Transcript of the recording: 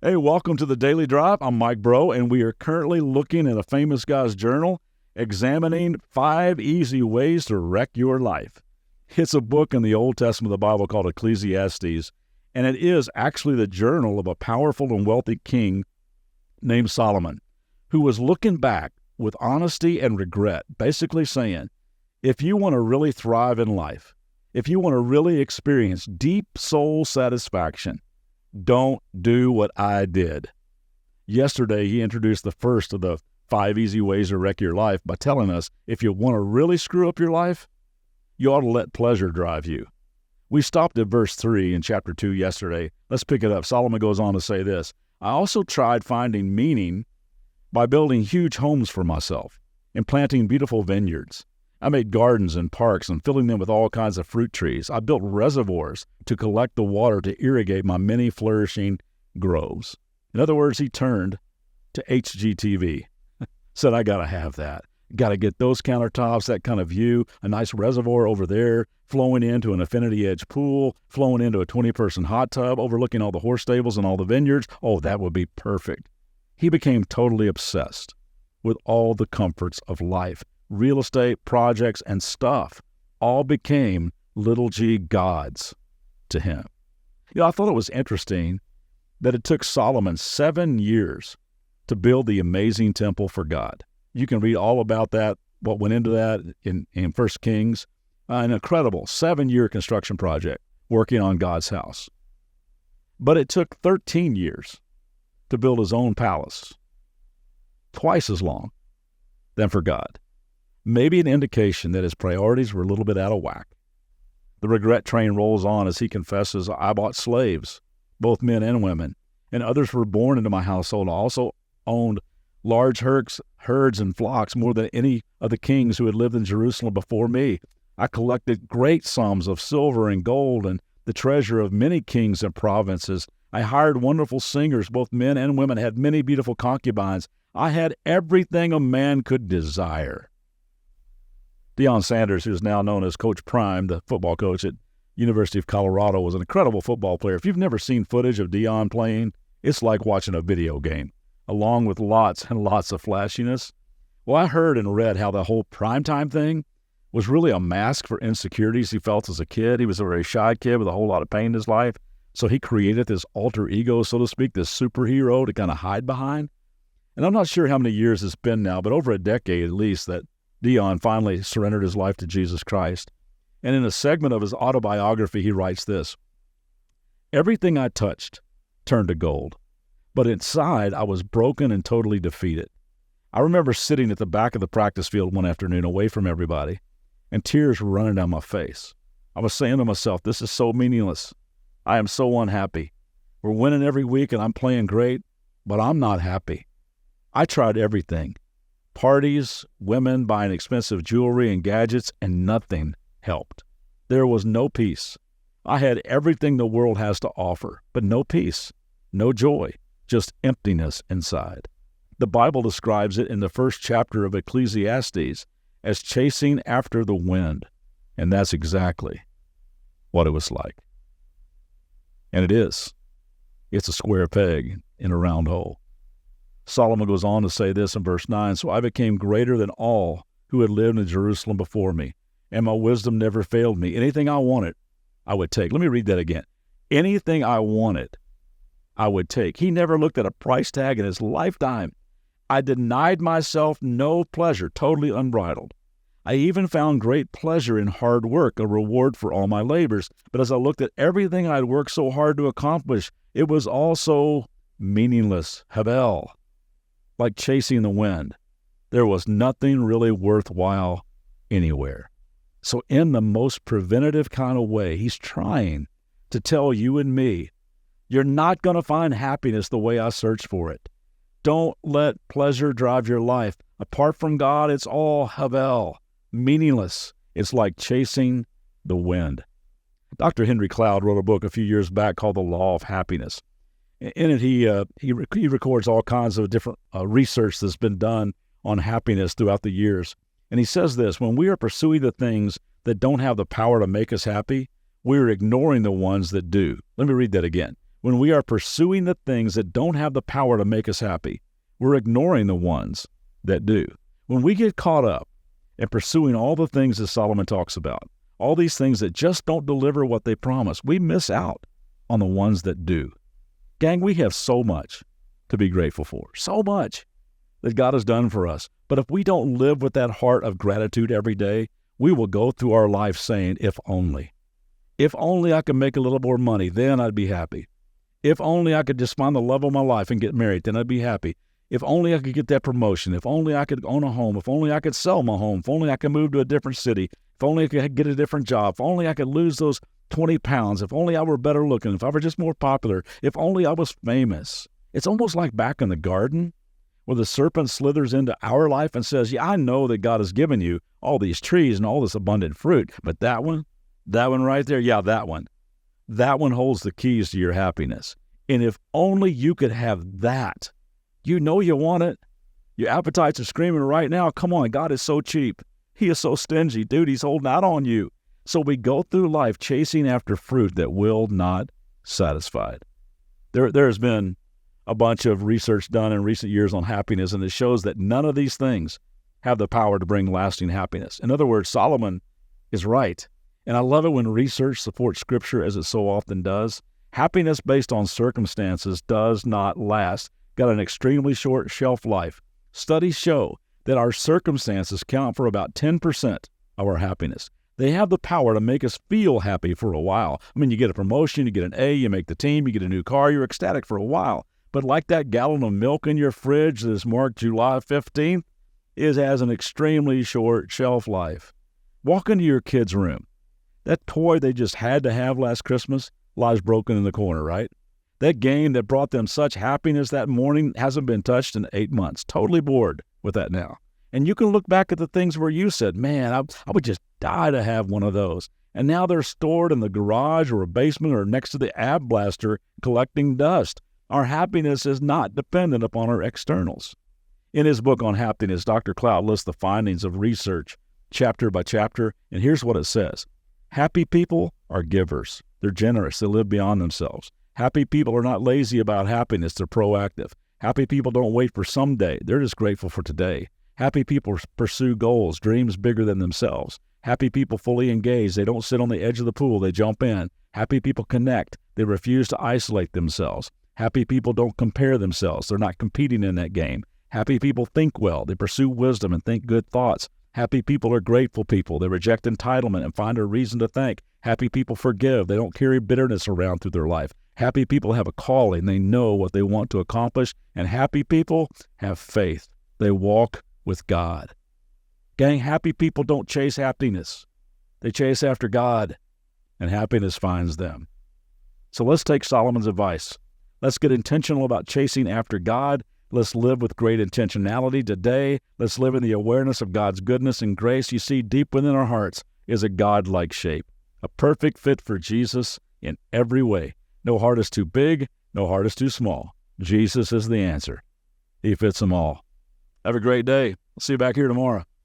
Hey, welcome to the Daily Drive. I'm Mike Breaux, and we are currently looking at a famous guy's journal, examining 5 easy ways to wreck your life. It's a book in the Old Testament of the Bible called Ecclesiastes, and it is actually the journal of a powerful and wealthy king named Solomon, who was looking back with honesty and regret, basically saying, if you want to really thrive in life, if you want to really experience deep soul satisfaction, don't do what I did. Yesterday, he introduced the first of the 5 easy ways to wreck your life by telling us if you want to really screw up your life, you ought to let pleasure drive you. We stopped at verse 3 in chapter 2 yesterday. Let's pick it up. Solomon goes on to say this, I also tried finding meaning by building huge homes for myself and planting beautiful vineyards. I made gardens and parks and filling them with all kinds of fruit trees. I built reservoirs to collect the water to irrigate my many flourishing groves. In other words, he turned to HGTV. Said, I got to have that. Got to get those countertops, that kind of view, a nice reservoir over there, flowing into an infinity edge pool, flowing into a 20-person hot tub, overlooking all the horse stables and all the vineyards. Oh, that would be perfect. He became totally obsessed with all the comforts of life. Real estate, projects, and stuff all became little g gods to him. I thought it was interesting that it took Solomon 7 years to build the amazing temple for God. You can read all about that, what went into that in 1 Kings. An incredible 7-year construction project working on God's house. But it took 13 years to build his own palace, twice as long than for God. Maybe an indication that his priorities were a little bit out of whack. The regret train rolls on as he confesses, I bought slaves, both men and women, and others were born into my household. I also owned large herds and flocks, more than any of the kings who had lived in Jerusalem before me. I collected great sums of silver and gold and the treasure of many kings and provinces. I hired wonderful singers, both men and women, had many beautiful concubines. I had everything a man could desire. Deion Sanders, who is now known as Coach Prime, the football coach at University of Colorado, was an incredible football player. If you've never seen footage of Deion playing, it's like watching a video game, along with lots and lots of flashiness. Well, I heard and read how the whole primetime thing was really a mask for insecurities he felt as a kid. He was a very shy kid with a whole lot of pain in his life. So he created this alter ego, so to speak, this superhero to kind of hide behind. And I'm not sure how many years it's been now, but over a decade at least that Deion finally surrendered his life to Jesus Christ. And in a segment of his autobiography, he writes this, everything I touched turned to gold, but inside I was broken and totally defeated. I remember sitting at the back of the practice field one afternoon away from everybody, and tears were running down my face. I was saying to myself, this is so meaningless. I am so unhappy. We're winning every week and I'm playing great, but I'm not happy. I tried everything. Parties, women, buying expensive jewelry and gadgets, and nothing helped. There was no peace. I had everything the world has to offer, but no peace, no joy, just emptiness inside. The Bible describes it in the first chapter of Ecclesiastes as chasing after the wind, and that's exactly what it was like. And it is. It's a square peg in a round hole. Solomon goes on to say this in verse 9, so I became greater than all who had lived in Jerusalem before me, and my wisdom never failed me. Anything I wanted, I would take. Let me read that again. Anything I wanted, I would take. He never looked at a price tag in his lifetime. I denied myself no pleasure, totally unbridled. I even found great pleasure in hard work, a reward for all my labors. But as I looked at everything I'd worked so hard to accomplish, it was also meaningless, Havel, like chasing the wind. There was nothing really worthwhile anywhere. So in the most preventative kind of way, he's trying to tell you and me, you're not going to find happiness the way I search for it. Don't let pleasure drive your life. Apart from God, it's all Havel, meaningless. It's like chasing the wind. Dr. Henry Cloud wrote a book a few years back called The Law of Happiness. In it, he records all kinds of different research that's been done on happiness throughout the years. And he says this, when we are pursuing the things that don't have the power to make us happy, we're ignoring the ones that do. Let me read that again. When we are pursuing the things that don't have the power to make us happy, we're ignoring the ones that do. When we get caught up in pursuing all the things that Solomon talks about, all these things that just don't deliver what they promise, we miss out on the ones that do. Gang, we have so much to be grateful for, so much that God has done for us. But if we don't live with that heart of gratitude every day, we will go through our life saying, if only I could make a little more money, then I'd be happy. If only I could just find the love of my life and get married, then I'd be happy. If only I could get that promotion. If only I could own a home. If only I could sell my home. If only I could move to a different city. If only I could get a different job. If only I could lose those 20 pounds. If only I were better looking. If I were just more popular. If only I was famous. It's almost like back in the garden where the serpent slithers into our life and says, yeah, I know that God has given you all these trees and all this abundant fruit, but that one right there, yeah, that one holds the keys to your happiness. And if only you could have that, you know you want it. Your appetites are screaming right now. Come on, God is so cheap. He is so stingy. Dude, he's holding out on you. So we go through life chasing after fruit that will not satisfy. There has been a bunch of research done in recent years on happiness, and it shows that none of these things have the power to bring lasting happiness. In other words, Solomon is right. And I love it when research supports Scripture, as it so often does. Happiness based on circumstances does not last. Got an extremely short shelf life. Studies show that our circumstances count for about 10% of our happiness. They have the power to make us feel happy for a while. I mean, you get a promotion, you get an A, you make the team, you get a new car, you're ecstatic for a while. But like that gallon of milk in your fridge that is marked July 15th, has an extremely short shelf life. Walk into your kid's room. That toy they just had to have last Christmas lies broken in the corner, right? That game that brought them such happiness that morning hasn't been touched in 8 months. Totally bored with that now. And you can look back at the things where you said, man, I would just die to have one of those. And now they're stored in the garage or a basement or next to the ab blaster collecting dust. Our happiness is not dependent upon our externals. In his book on happiness, Dr. Cloud lists the findings of research chapter by chapter, and here's what it says. Happy people are givers. They're generous. They live beyond themselves. Happy people are not lazy about happiness. They're proactive. Happy people don't wait for someday. They're just grateful for today. Happy people pursue goals, dreams bigger than themselves. Happy people fully engage. They don't sit on the edge of the pool. They jump in. Happy people connect. They refuse to isolate themselves. Happy people don't compare themselves. They're not competing in that game. Happy people think well. They pursue wisdom and think good thoughts. Happy people are grateful people. They reject entitlement and find a reason to thank. Happy people forgive. They don't carry bitterness around through their life. Happy people have a calling. They know what they want to accomplish. And happy people have faith. They walk with God. Gang, happy people don't chase happiness. They chase after God, and happiness finds them. So let's take Solomon's advice. Let's get intentional about chasing after God. Let's live with great intentionality today. Let's live in the awareness of God's goodness and grace. You see, deep within our hearts is a God-like shape, a perfect fit for Jesus in every way. No heart is too big, no heart is too small. Jesus is the answer. He fits them all. Have a great day. I'll see you back here tomorrow.